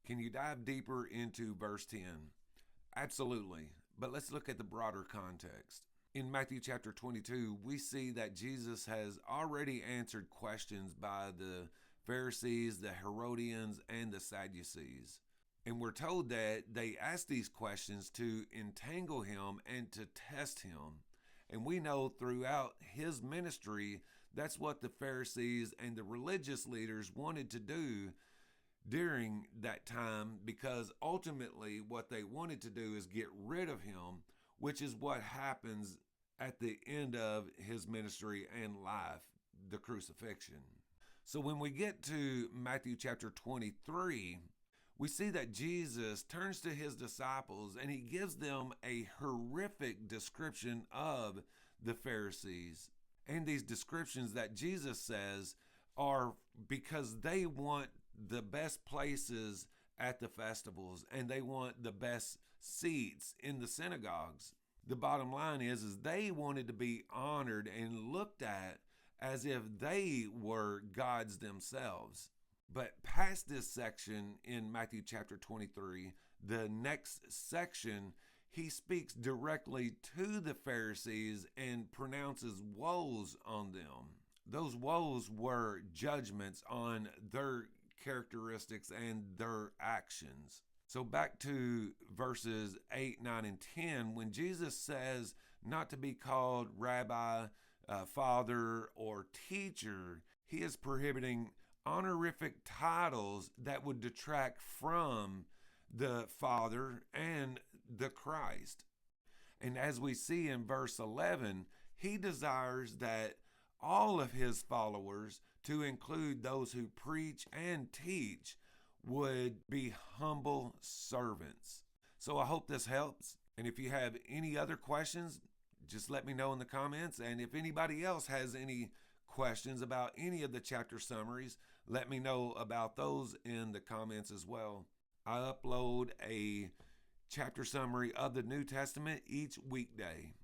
Can you dive deeper into verse 10? Absolutely. But let's look at the broader context. In Matthew chapter 22, we see that Jesus has already answered questions by the Pharisees, the Herodians, and the Sadducees. And we're told that they asked these questions to entangle him and to test him. And we know throughout his ministry, that's what the Pharisees and the religious leaders wanted to do during that time, because ultimately what they wanted to do is get rid of him, which is what happens at the end of his ministry and life, the crucifixion. So when we get to Matthew chapter 23, we see that Jesus turns to his disciples and he gives them a horrific description of the Pharisees. And these descriptions that Jesus says are because they want the best places at the festivals and they want the best seats in the synagogues. The bottom line is they wanted to be honored and looked at as if they were gods themselves. But past this section in Matthew chapter 23, the next section, he speaks directly to the Pharisees and pronounces woes on them. Those woes were judgments on their characteristics and their actions. So back to verses 8, 9, and 10, when Jesus says not to be called rabbi, father, or teacher, he is prohibiting honorific titles that would detract from the Father and the Christ. And as we see in verse 11, he desires that all of his followers, to include those who preach and teach, would be humble servants. So I hope this helps. And if you have any other questions, just let me know in the comments. And if anybody else has any questions about any of the chapter summaries, let me know about those in the comments as well. I upload a chapter summary of the New Testament each weekday.